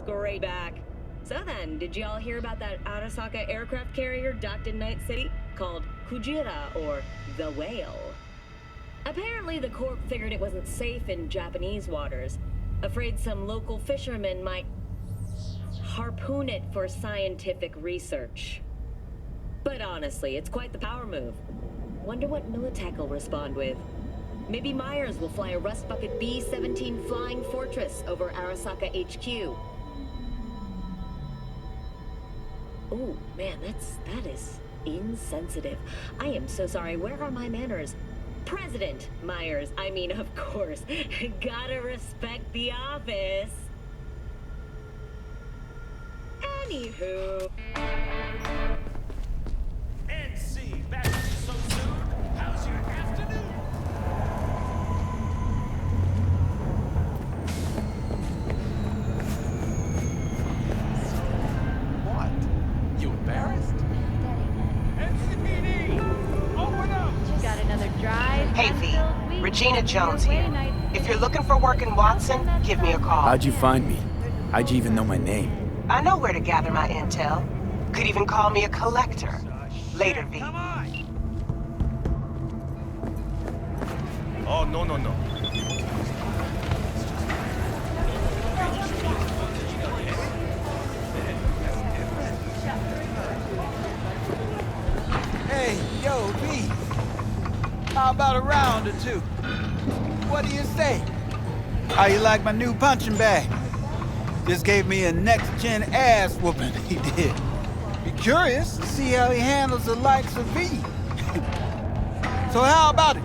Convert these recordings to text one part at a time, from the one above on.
Great back. So then, did y'all hear about that Arasaka aircraft carrier docked in Night City called Kujira, or the Whale? Apparently, the Corp figured it wasn't safe in Japanese waters, afraid some local fishermen might harpoon it for scientific research. But honestly, it's quite the power move. Wonder what Militech will respond with. Maybe Myers will fly a Rust Bucket B-17 Flying Fortress over Arasaka HQ. Oh, man, that is insensitive. I am so sorry. Where are my manners? President Myers. I mean, of course. Gotta respect the office. Anywho. NC, back to you so soon. How's your afternoon? What? You embarrassed? NCPD! Open up! Got another drive. Hey V, week. Regina Jones Your here. way night. If you're looking for work in Watson, give me a call. How'd you find me? How'd you even know my name? I know where to gather my intel. Could even call me a collector. Later, V. Come on! Oh, no. Hey, yo, V. How about a round or two? What do you say? How you like my new punching bag? Just gave me a next-gen ass whooping, he did. Be curious to see how he handles the likes of V. So how about it?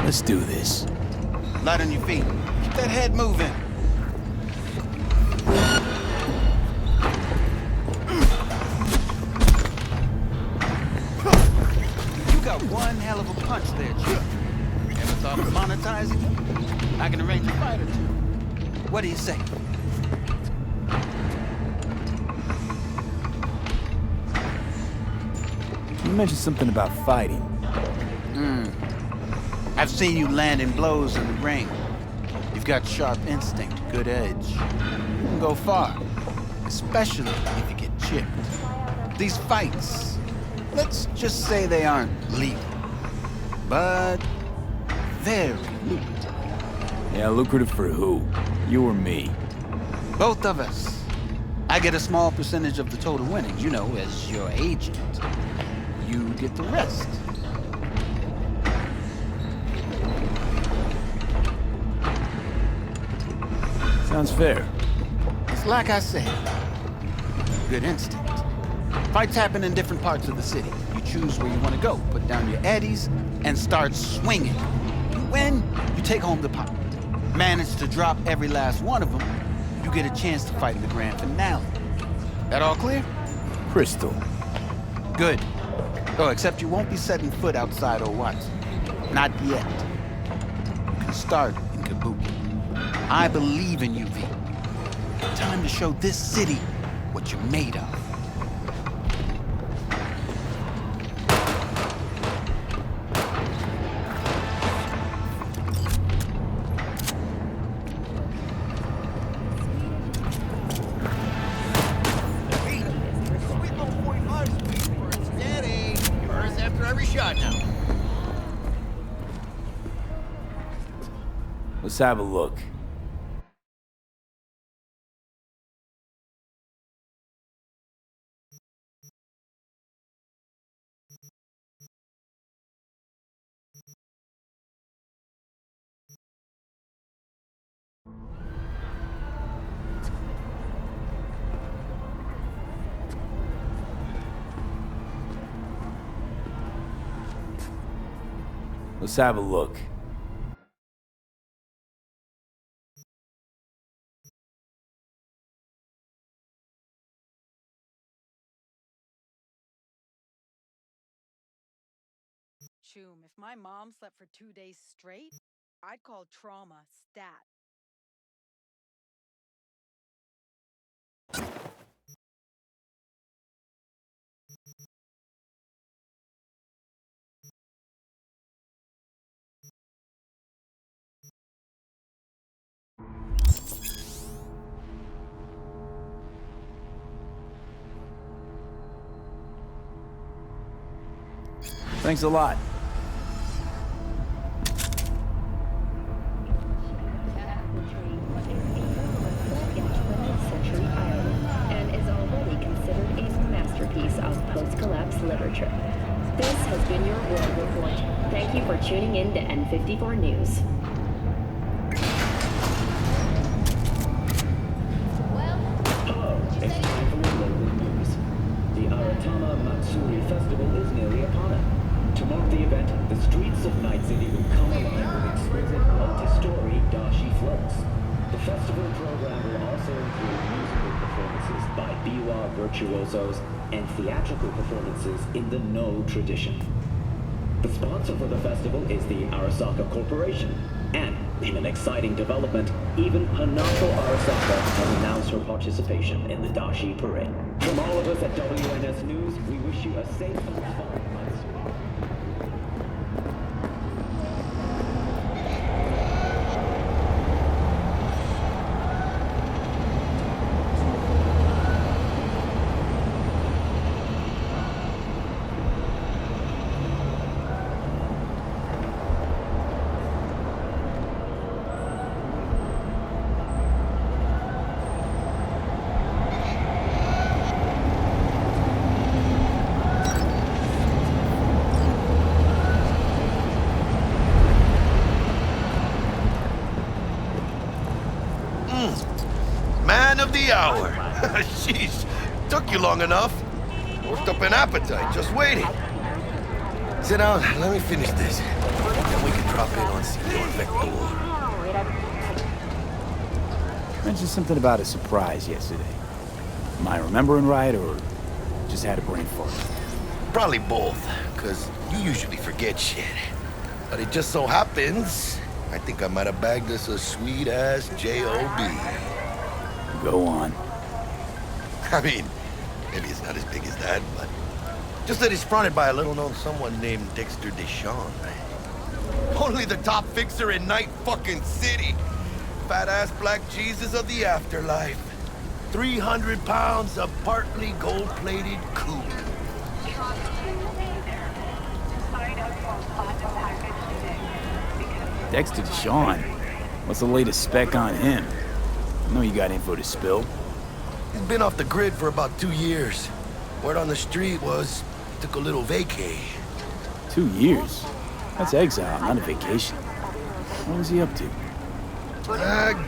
Let's do this. Light on your feet. Keep that head moving. You got one hell of a punch there, Chip. Ever thought of monetizing it? I can arrange a fight or two. What do you say? You mentioned something about fighting. I've seen you landing blows in the ring. You've got sharp instinct, good edge. You can go far, especially if you get chipped. These fights, let's just say they aren't legal, but very lucrative. Yeah, lucrative for who? You or me? Both of us. I get a small percentage of the total winnings, you know, as your agent. You get the rest. Sounds fair. It's like I said, good instinct. Fights happen in different parts of the city. You choose where you want to go, put down your eddies, and start swinging. You win, you take home the pot. Manage to drop every last one of them, you get a chance to fight in the grand finale. That all clear? Crystal. Good. Oh, except you won't be setting foot outside or Watson. Not yet. You can start in Kabuki. I believe in you, V. Time to show this city what you're made of. Steady! First after every shot now. Let's have a look. Let's have a look. Choom, if my mom slept for 2 days straight, I'd call trauma stat. Thanks a lot. Century Ireland and is already considered a masterpiece of post-collapse literature. This has been your World Report. Thank you for tuning in to N54 News. Hello, it's time for your local news. The Aratama Matsuri Festival is nearly upon us. To mark the event, the streets of Night City will come alive with exquisite multi-story dashi floats. The festival program will also include musical performances by biwa virtuosos and theatrical performances in the No tradition. The sponsor for the festival is the Arasaka Corporation, and in an exciting development, even Hanako Arasaka has announced her participation in the Dashi Parade. From all of us at WNS News, we wish you a safe and fun Matsuri. Man of the hour. Sheesh, took you long enough. Worked up an appetite, just waiting. Sit down, let me finish this. Then we can drop in on Senor Vector. Mentioned something about a surprise yesterday. Am I remembering right, or just had a brain fart? Probably both, because you usually forget shit. But it just so happens, I think I might have bagged us a sweet-ass J.O.B. Go on. I mean, maybe it's not as big as that, but just that it's fronted by a little-known someone named Dexter Deshawn. Only the top fixer in Night fucking City. Fat-ass black Jesus of the afterlife. 300 pounds of partly gold-plated cool. Dexter Deshawn. What's the latest spec on him? I know you got info to spill. He's been off the grid for about 2 years. Word on the street was he took a little vacay. 2 years? That's exile, not a vacation. What was he up to?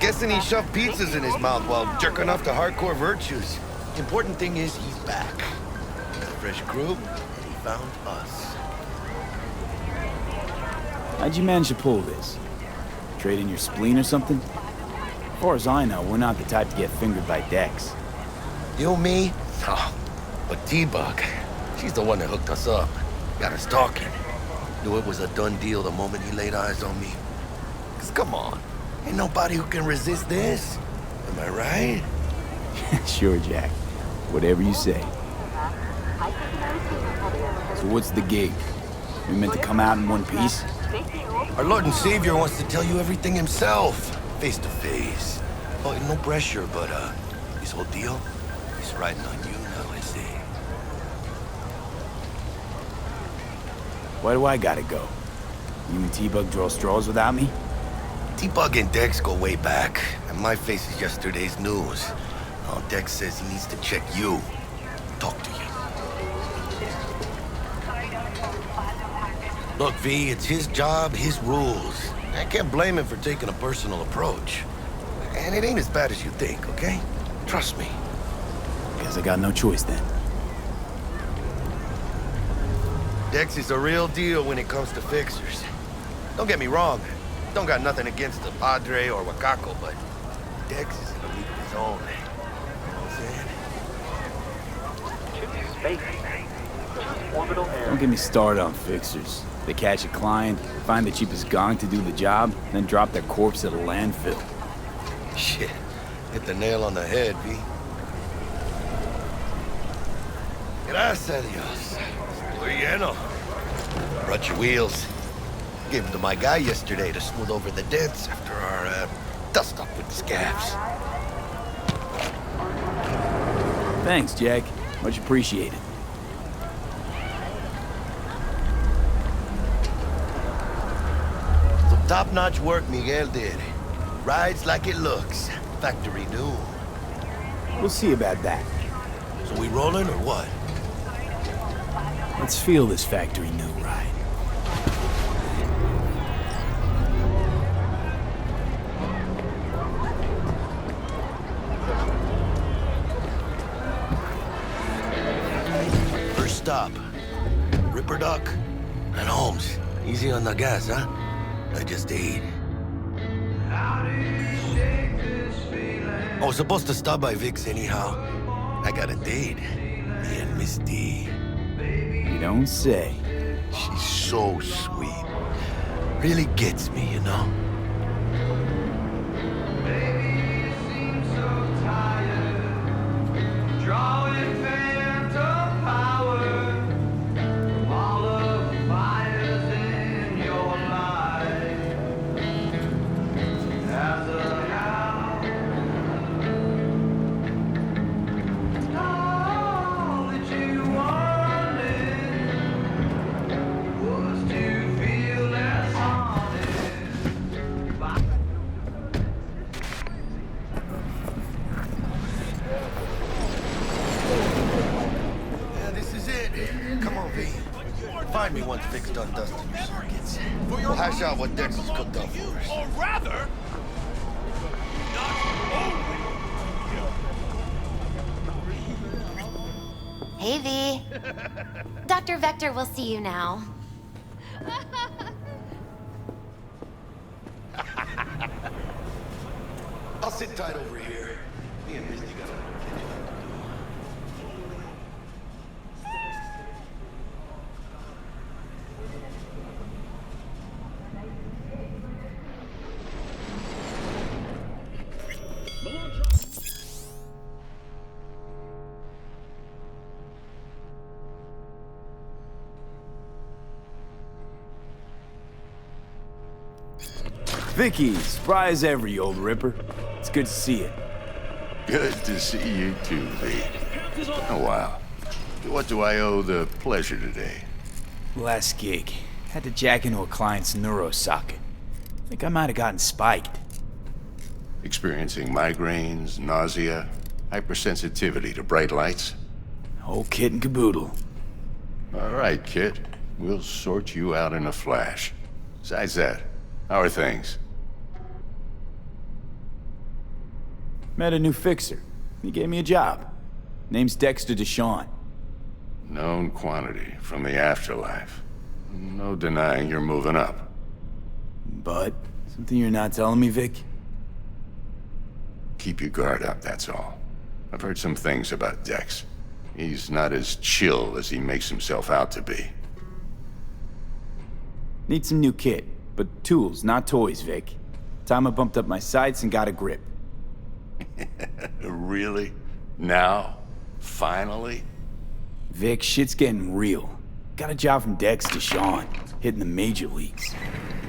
Guessing he shoved pizzas in his mouth while jerking off to hardcore virtues. Important thing is he's back. He's a fresh crew, and he found us. How'd you manage to pull this? Trade in your spleen or something? As far as I know, we're not the type to get fingered by Dex. You, me? Oh, but T-Bug, she's the one that hooked us up. Got us talking. Knew it was a done deal the moment he laid eyes on me. 'Cause come on, ain't nobody who can resist this. Am I right? Sure, Jack. Whatever you say. So what's the gig? We meant to come out in one piece? Our Lord and Savior wants to tell you everything himself. Face to face. Oh, no pressure, but this whole deal is riding on you now, I say. Why do I gotta go? You and T-Bug draw straws without me? T-Bug and Dex go way back, and my face is yesterday's news. Now Dex says he needs to check you. Talk to you. Look, V, it's his job, his rules. I can't blame him for taking a personal approach. And it ain't as bad as you think, okay? Trust me. Guess I got no choice then. Dex is a real deal when it comes to fixers. Don't get me wrong. Don't got nothing against the Padre or Wakako, but Dex is in a league of his own. You know what I'm saying? Don't get me started on fixers. They catch a client, find the cheapest gong to do the job, then drop their corpse at a landfill. Shit. Hit the nail on the head, V. Gracias a Dios. Estoy lleno. Brought your wheels. Gave them to my guy yesterday to smooth over the dents after our dust-up with the scabs. Thanks, Jack. Much appreciated. Top-notch work Miguel did. Rides like it looks. Factory new. We'll see about that. So we rolling or what? Let's feel this factory new ride. First stop. Ripper Duck and Holmes. Easy on the gas, huh? I just ate. I was supposed to stop by Vic's anyhow. I got a date. Me and Miss D. You don't say. She's so sweet. Really gets me, you know? Find me once Vic's done dusting your circuits. We'll hash out what Dex has cooked up for us. Or rather, not only. Hey, V. Dr. Vector will see you now. I'll sit tight over here. Me and Misty got a Vicky, spry as ever, you old ripper. It's good to see you. Good to see you too, V. Oh, wow. What do I owe the pleasure today? Last gig. Had to jack into a client's neuro socket. Think I might have gotten spiked. Experiencing migraines, nausea, hypersensitivity to bright lights? Whole kit and caboodle. All right, kid. We'll sort you out in a flash. Besides that, how are things? Met a new fixer. He gave me a job. Name's Dexter Deshawn. Known quantity from the afterlife. No denying you're moving up. But, something you're not telling me, Vic? Keep your guard up, that's all. I've heard some things about Dex. He's not as chill as he makes himself out to be. Need some new kit, but tools, not toys, Vic. Time I bumped up my sights and got a grip. Really? Now? Finally? Vic, shit's getting real. Got a job from Dex Deshawn, hitting the major leagues.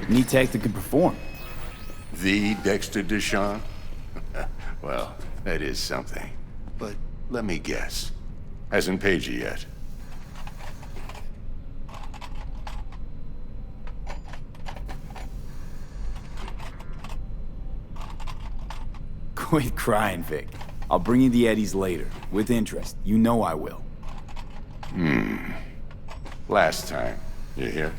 Need tech that can perform. The Dexter Deshawn? Well, that is something. But let me guess. Hasn't paid you yet. Quit crying, Vic. I'll bring you the eddies later, with interest. You know I will. Last time. You hear?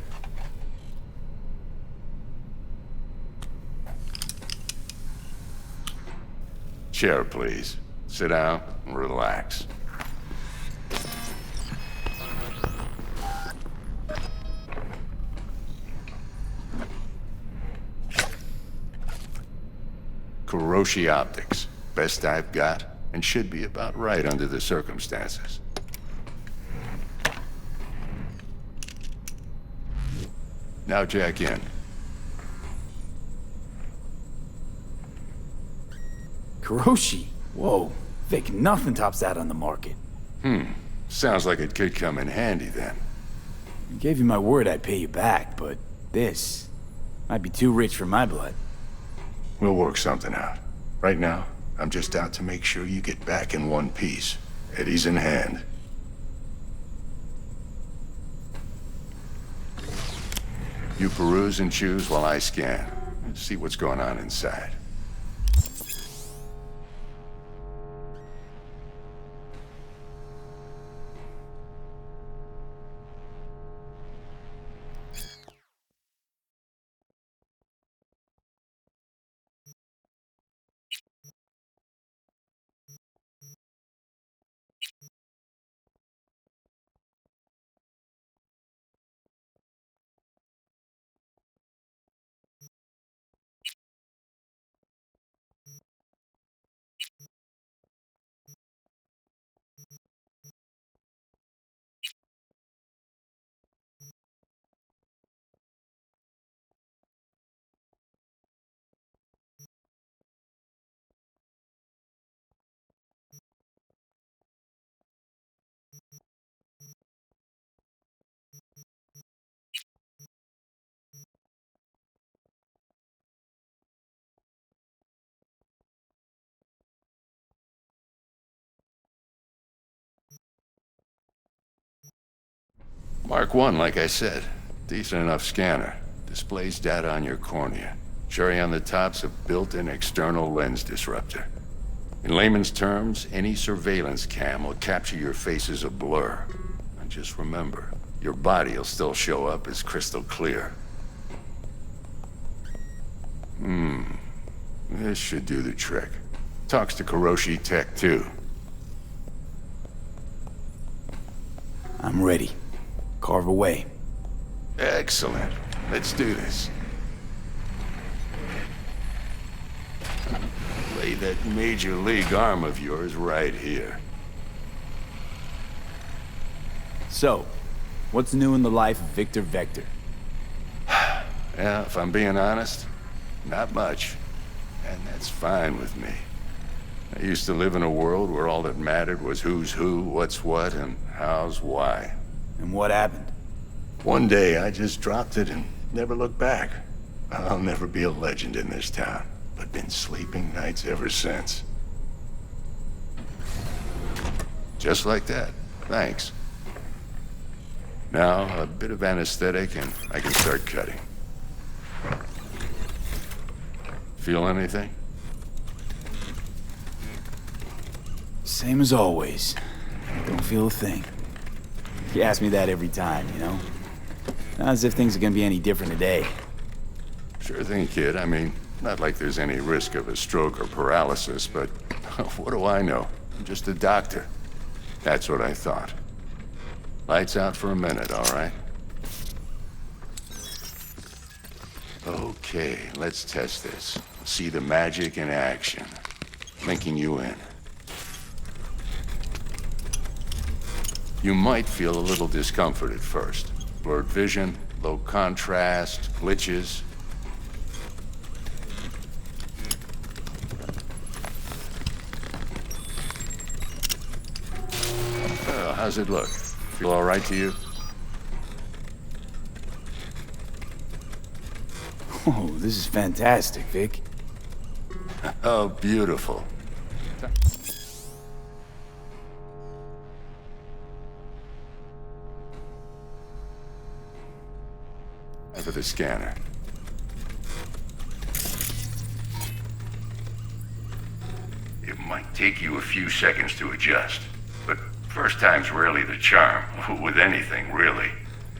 Chair, please. Sit down and relax. Kuroshi Optics. Best I've got, and should be about right under the circumstances. Now jack in. Kuroshi? Whoa. Vic, nothing tops that on the market. Sounds like it could come in handy then. I gave you my word I'd pay you back, but this might be too rich for my blood. We'll work something out. Right now, I'm just out to make sure you get back in one piece. Eddie's in hand. You peruse and choose while I scan. See what's going on inside. Mark 1, like I said. Decent enough scanner. Displays data on your cornea. Cherry on the top's a built-in external lens disruptor. In layman's terms, any surveillance cam will capture your face as a blur. And just remember, your body will still show up as crystal clear. This should do the trick. Talks to Kuroshi Tech, too. I'm ready. Carve away. Excellent. Let's do this. Lay that major league arm of yours right here. So, what's new in the life of Victor Vector? Yeah, if I'm being honest, not much. And that's fine with me. I used to live in a world where all that mattered was who's who, what's what, and how's why. And what happened? One day, I just dropped it and never looked back. I'll never be a legend in this town, but been sleeping nights ever since. Just like that. Thanks. Now, a bit of anesthetic and I can start cutting. Feel anything? Same as always. Don't feel a thing. You ask me that every time, you know? Not as if things are gonna be any different today. Sure thing, kid. I mean, not like there's any risk of a stroke or paralysis, but what do I know? I'm just a doctor. That's what I thought. Lights out for a minute, all right? Okay, let's test this. See the magic in action. Linking you in. You might feel a little discomfort at first. Blurred vision, low contrast, glitches. Well, how's it look? Feel all right to you? Oh, this is fantastic, Vic. Oh, beautiful. For the scanner. It might take you a few seconds to adjust, but first time's rarely the charm, with anything, really.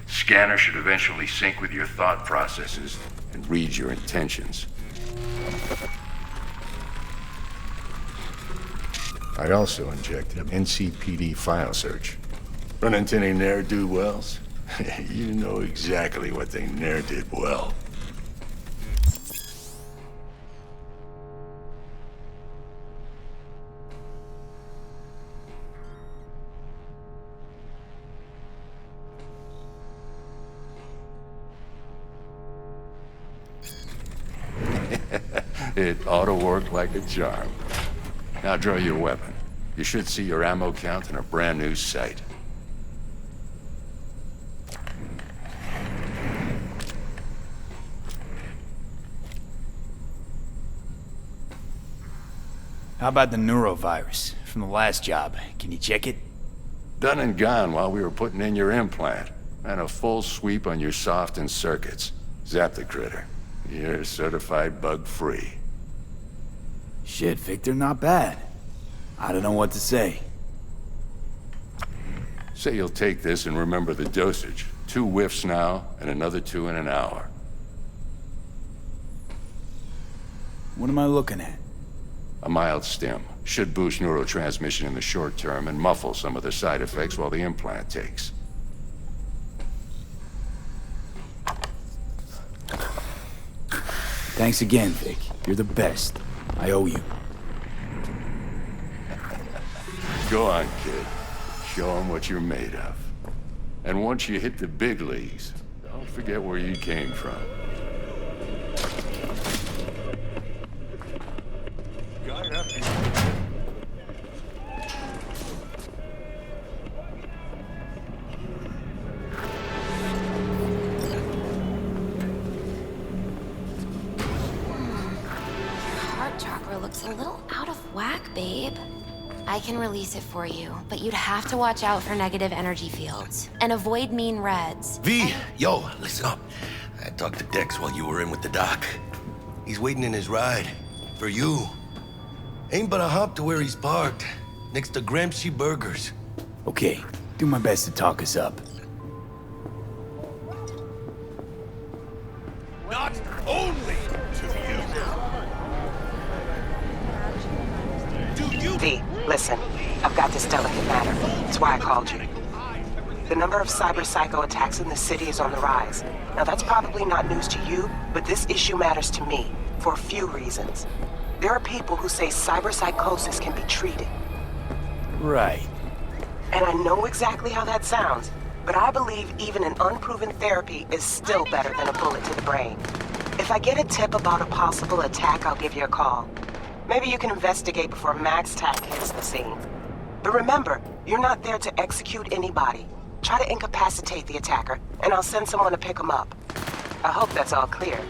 Scanner should eventually sync with your thought processes and read your intentions. I also injected NCPD file search. Run into any ne'er-do-wells? You know exactly what they ne'er did well. It ought to work like a charm. Now draw your weapon. You should see your ammo count in a brand new sight. How about the neurovirus from the last job? Can you check it? Done and gone while we were putting in your implant. And a full sweep on your soft and circuits. Zap the critter. You're certified bug-free. Shit, Victor, not bad. I don't know what to say. Say you'll take this and remember the dosage. 2 whiffs now, and another 2 in an hour. What am I looking at? A mild stim. Should boost neurotransmission in the short term and muffle some of the side effects while the implant takes. Thanks again, Vic. You're the best. I owe you. Go on, kid. Show 'em what you're made of. And once you hit the big leagues, don't forget where you came from. Got it up. Heart chakra looks a little out of whack, babe. I can release it for you, but you'd have to watch out for negative energy fields and avoid mean reds. V, yo, listen up. I talked to Dex while you were in with the doc. He's waiting in his ride. For you. Ain't but a hop to where he's parked. Next to Gramsci Burgers. Okay, do my best to talk us up. Not only to you. Do you V, listen. I've got this delicate matter. That's why I called you. The number of cyber psycho attacks in the city is on the rise. Now that's probably not news to you, but this issue matters to me for a few reasons. There are people who say cyberpsychosis can be treated. Right. And I know exactly how that sounds, but I believe even an unproven therapy is still better than a bullet to the brain. If I get a tip about a possible attack, I'll give you a call. Maybe you can investigate before Max Tack hits the scene. But remember, you're not there to execute anybody. Try to incapacitate the attacker, and I'll send someone to pick him up. I hope that's all clear.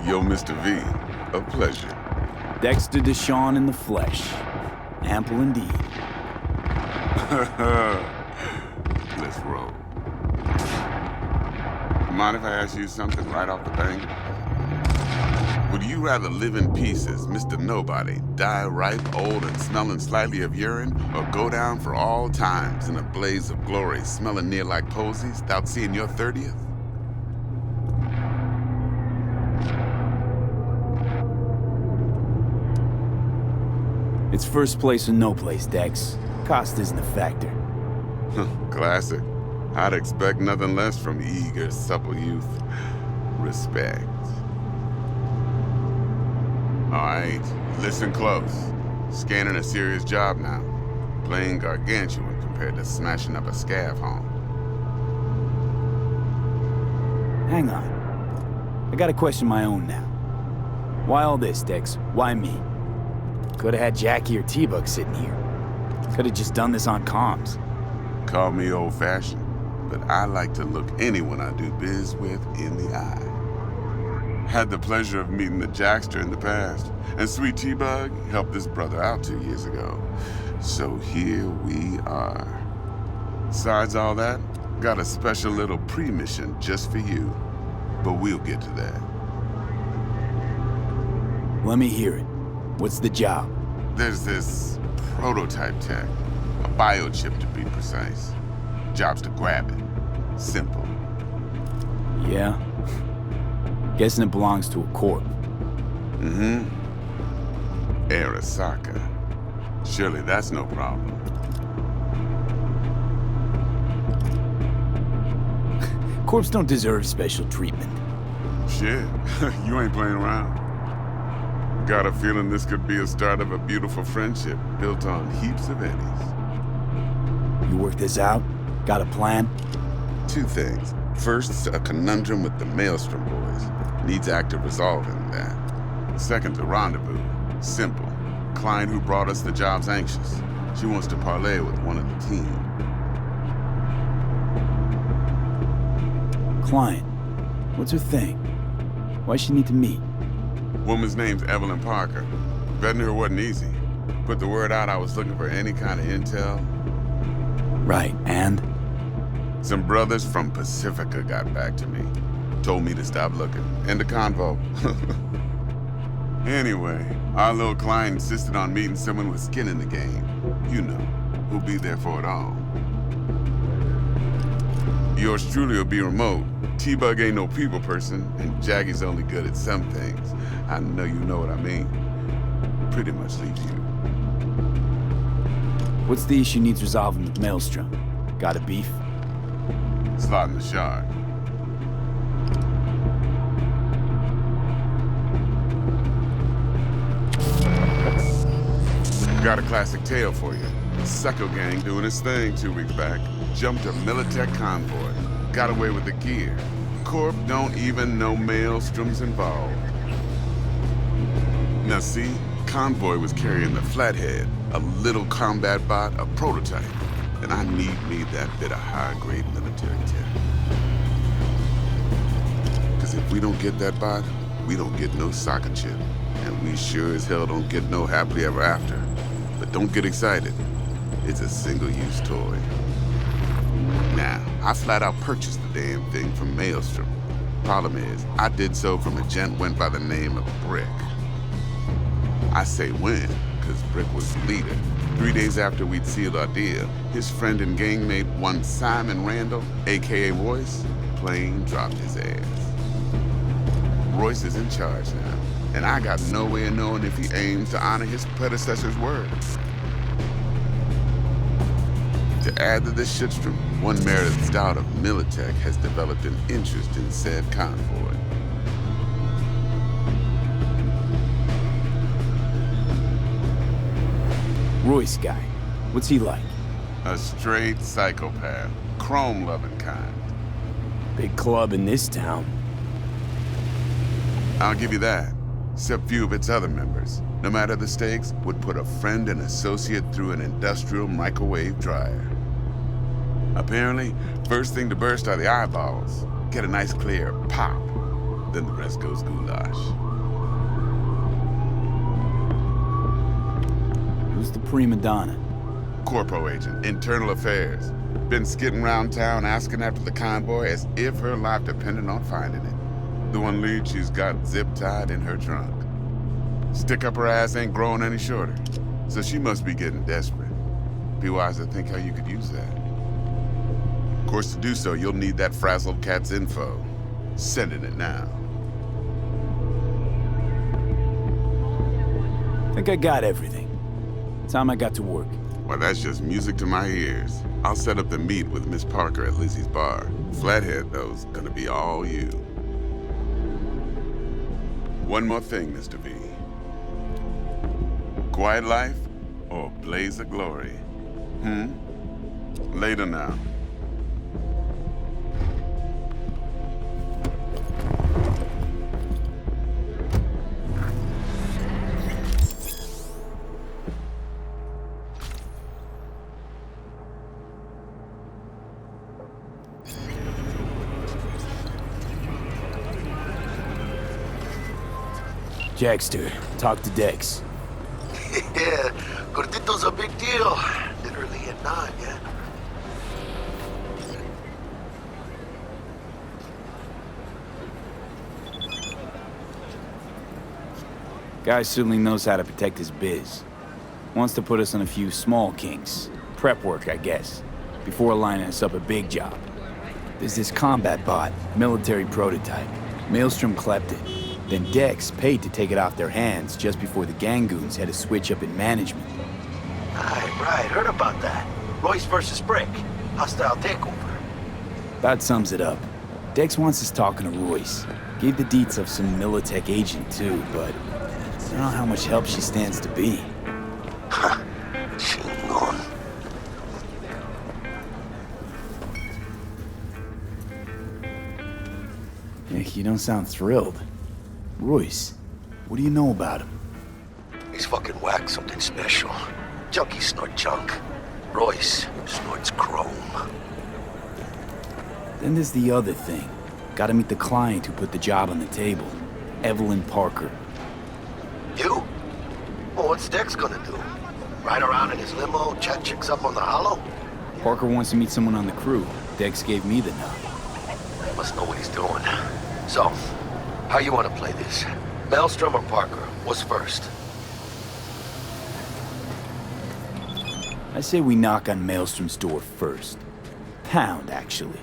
Yo, Mr. V, a pleasure. Dexter Deshawn in the flesh. Ample indeed. Let's roll. Mind if I ask you something right off the bank? Would you rather live in pieces, Mr. Nobody, die ripe, old, and smelling slightly of urine, or go down for all times in a blaze of glory, smelling near like posies, without seeing your 30th? It's first place or no place, Dex. Cost isn't a factor. Classic. I'd expect nothing less from eager, supple youth. Respect. All right, listen close. Scanning a serious job now. Playing gargantuan compared to smashing up a scav home. Hang on. I gotta question my own now. Why all this, Dex? Why me? Could've had Jackie or T-Bug sitting here. Could've just done this on comms. Call me old-fashioned, but I like to look anyone I do biz with in the eye. Had the pleasure of meeting the Jackster in the past, and Sweet T-Bug helped this brother out 2 years ago. So here we are. Besides all that, got a special little pre-mission just for you. But we'll get to that. Let me hear it. What's the job? There's this prototype tech, a biochip to be precise. Job's to grab it. Simple. Yeah? Guessing it belongs to a corp. Mm-hmm. Arasaka. Surely that's no problem. Corps don't deserve special treatment. Shit, you ain't playing around. Got a feeling this could be a start of a beautiful friendship built on heaps of eddies. You work this out? Got a plan? 2 things. First, a conundrum with the Maelstrom boys. Needs active resolving that. Second, a rendezvous. Simple. Client who brought us the job's anxious. She wants to parlay with one of the team. Client? What's her thing? Why's she need to meet? Woman's name's Evelyn Parker. Vetting her wasn't easy. Put the word out I was looking for any kind of intel. Right, and? Some brothers from Pacifica got back to me. Told me to stop looking. End of convo. Anyway, our little client insisted on meeting someone with skin in the game. You know, who'll be there for it all. Yours truly will be remote. T-Bug ain't no people person, and Jackie's only good at some things. I know you know what I mean. Pretty much leaves you. What's the issue needs resolving with Maelstrom? Got a beef? Slot in the shard. Got a classic tale for you. Sucker gang doing his thing 2 weeks back. Jumped a Militech convoy. Got away with the gear. Corp don't even know Maelstrom's involved. Now see, convoy was carrying the Flathead, a little combat bot, a prototype. And I need me that bit of high-grade military tech. Because if we don't get that bot, we don't get no soccer chip. And we sure as hell don't get no happily ever after. But don't get excited. It's a single-use toy. Now, I flat out purchased the damn thing from Maelstrom. Problem is, I did so from a gent went by the name of Brick. I say when, because Brick was the leader. 3 days after we'd sealed our deal, his friend and gangmate, one Simon Randall, a.k.a. Royce, plain dropped his ass. Royce is in charge now, and I got no way of knowing if he aims to honor his predecessor's word. To add to this shitstrom, one Meredith Stout of Militech has developed an interest in said convoy. Royce guy. What's he like? A straight psychopath. Chrome-loving kind. Big club in this town. I'll give you that. Except few of its other members, no matter the stakes, would put a friend and associate through an industrial microwave dryer. Apparently, first thing to burst are the eyeballs. Get a nice clear pop. Then the rest goes goulash. Who's the prima donna? Corpo agent, internal affairs. Been skidding around town asking after the convoy as if her life depended on finding it. The one lead she's got zip-tied in her trunk. Stick up her ass ain't growing any shorter, so she must be getting desperate. Be wise to think how you could use that. Of course, to do so, you'll need that frazzled cat's info. Sending it now. Think I got everything. Time I got to work. Well, that's just music to my ears. I'll set up the meet with Miss Parker at Lizzie's bar. Flathead, though's gonna be all you. One more thing, Mr. V. Quiet life or blaze of glory? Later now. Jackster, talk to Dex. Yeah, Gordito's a big deal. Literally and not, yeah. Guy certainly knows how to protect his biz. Wants to put us on a few small kinks. Prep work, I guess. Before lining us up a big job. There's this combat bot, military prototype. Maelstrom clept it. Then Dex paid to take it off their hands just before the Gangoons had a switch up in management. Right, heard about that. Royce versus Brick. Hostile takeover. That sums it up. Dex wants us talking to Royce. Gave the deets of some Militech agent too, but I don't know how much help she stands to be. You don't sound thrilled. Royce, what do you know about him? He's fucking whack, something special. Junkies snort junk. Royce snorts chrome. Then there's the other thing. Gotta meet the client who put the job on the table. Evelyn Parker. You? Well, what's Dex gonna do? Ride around in his limo, chat chicks up on the hollow? Parker wants to meet someone on the crew. Dex gave me the nod. Must know what he's doing. So, how you want to play this? Maelstrom or Parker? What's first? I say we knock on Maelstrom's door first. Pound, actually.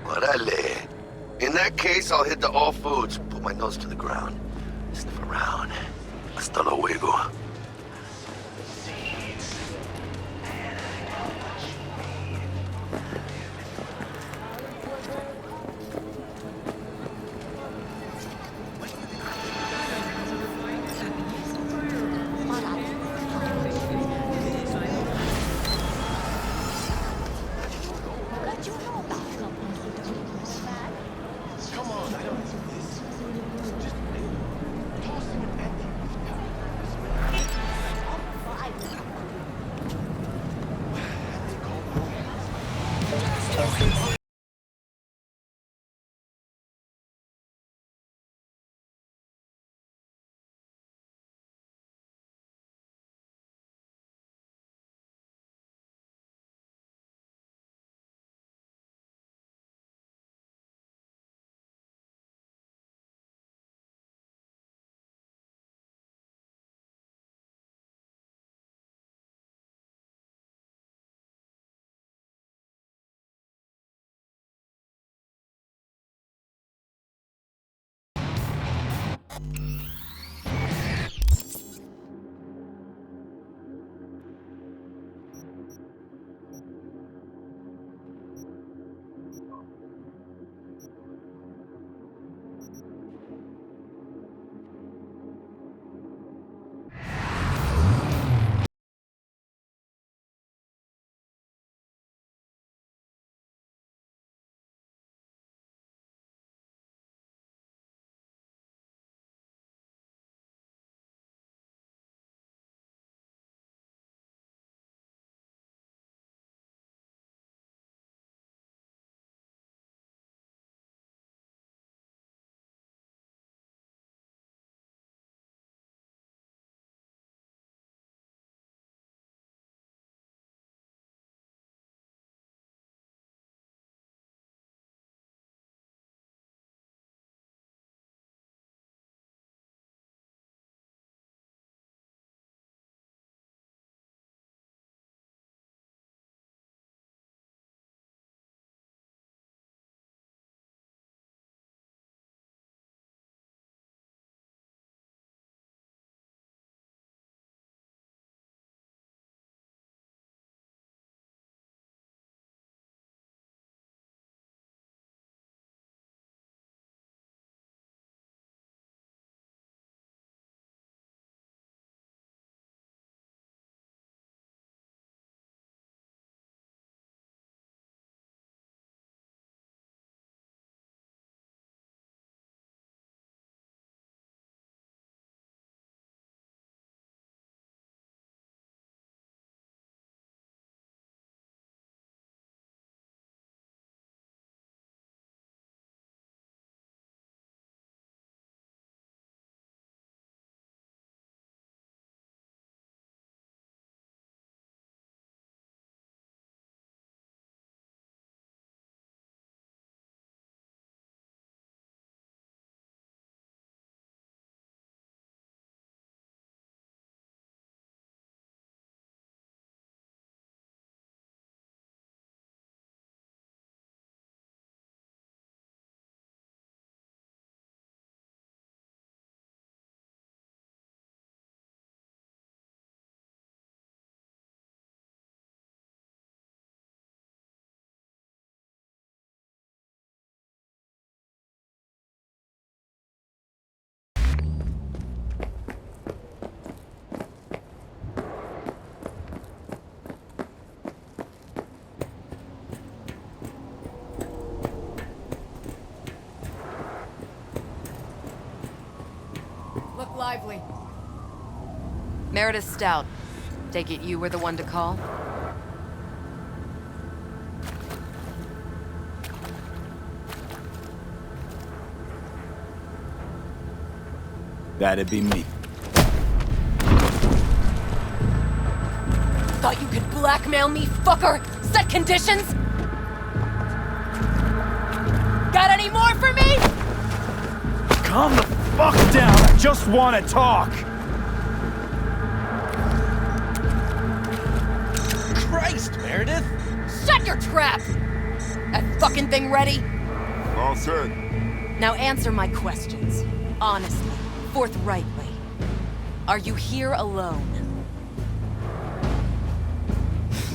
Orale. In that case, I'll hit the all foods, put my nose to the ground, sniff around. Hasta luego. quickly. Meredith Stout. Take it you were the one to call? That'd be me. Thought you could blackmail me, fucker? Set conditions? Got any more for me? Calm the fuck down, I just want to talk! Christ, Meredith! Shut your trap! That fucking thing ready? All set. Now answer my questions. Honestly, forthrightly. Are you here alone?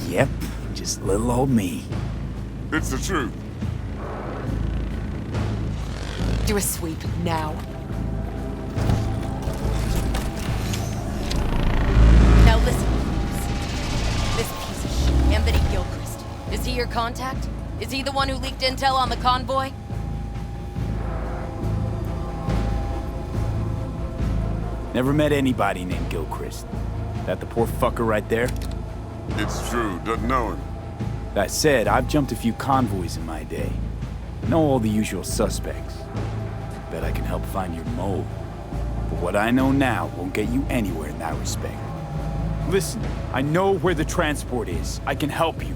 Yep, just little old me. It's the truth. Do a sweep, now. Now listen, please. This piece of shit, Anthony Gilchrist. Is he your contact? Is he the one who leaked intel on the convoy? Never met anybody named Gilchrist. That the poor fucker right there? It's true, doesn't know him. That said, I've jumped a few convoys in my day. Know all the usual suspects. Bet I can help find your mole. But what I know now won't get you anywhere in that respect. Listen, I know where the transport is. I can help you.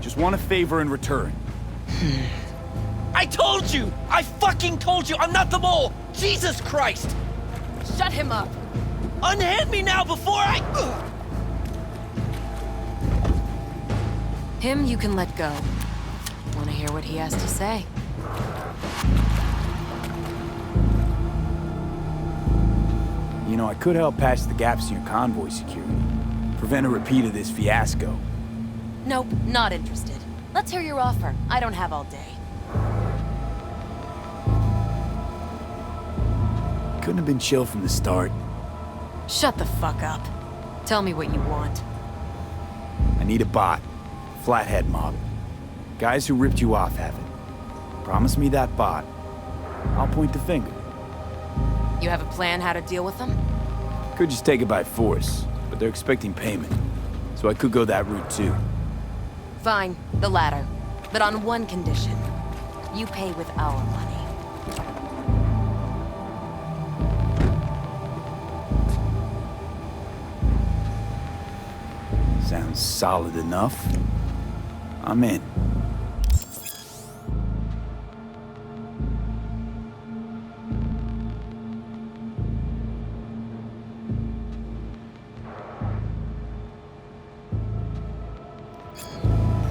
Just want a favor in return. I told you! I fucking told you! I'm not the mole! Jesus Christ! Shut him up! Unhand me now before I... Him you can let go. Want to hear what he has to say? You know, I could help patch the gaps in your convoy security. Prevent a repeat of this fiasco. Nope, not interested. Let's hear your offer. I don't have all day. Couldn't have been chill from the start. Shut the fuck up. Tell me what you want. I need a bot. Flathead model. Guys who ripped you off have it. Promise me that bot. I'll point the finger. You have a plan how to deal with them? Could just take it by force, but they're expecting payment. So I could go that route too. Fine, the latter. But on one condition. You pay with our money. Sounds solid enough. I'm in.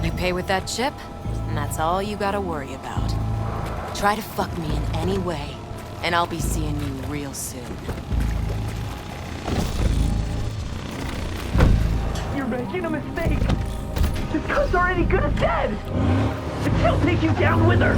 You pay with that chip, and that's all you gotta worry about. Try to fuck me in any way, and I'll be seeing you real soon. You're making a mistake. This cunt's already good as dead. And she'll take you down with her.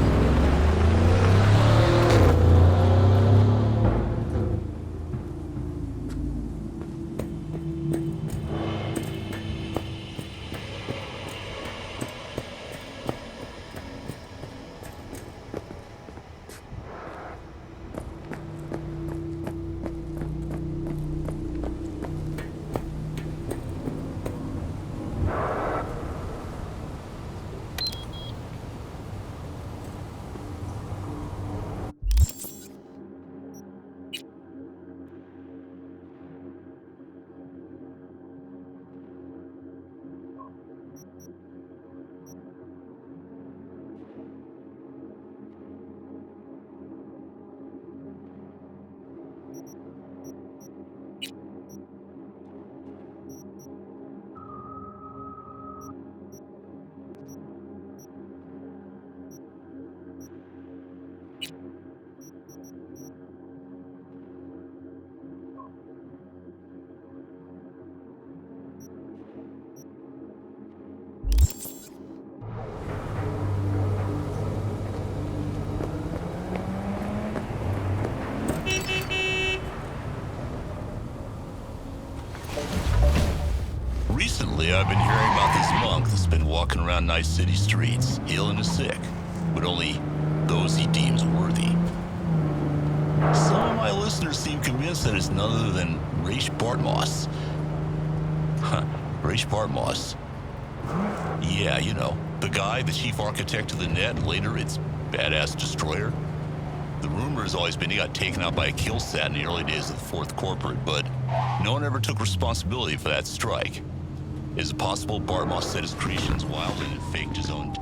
Recently, I've been hearing about this monk that's been walking around Night City streets, healing the sick, but only those he deems worthy. Some of my listeners seem convinced that it's none other than Ra's Bartmoss. Ra's Bartmoss. Yeah, you know, the guy, the chief architect of the net, and later its badass destroyer. The rumor has always been he got taken out by a kill sat in the early days of the Fourth Corporate, but no one ever took responsibility for that strike. Is it possible Bartmoss set his creations wildly and faked his own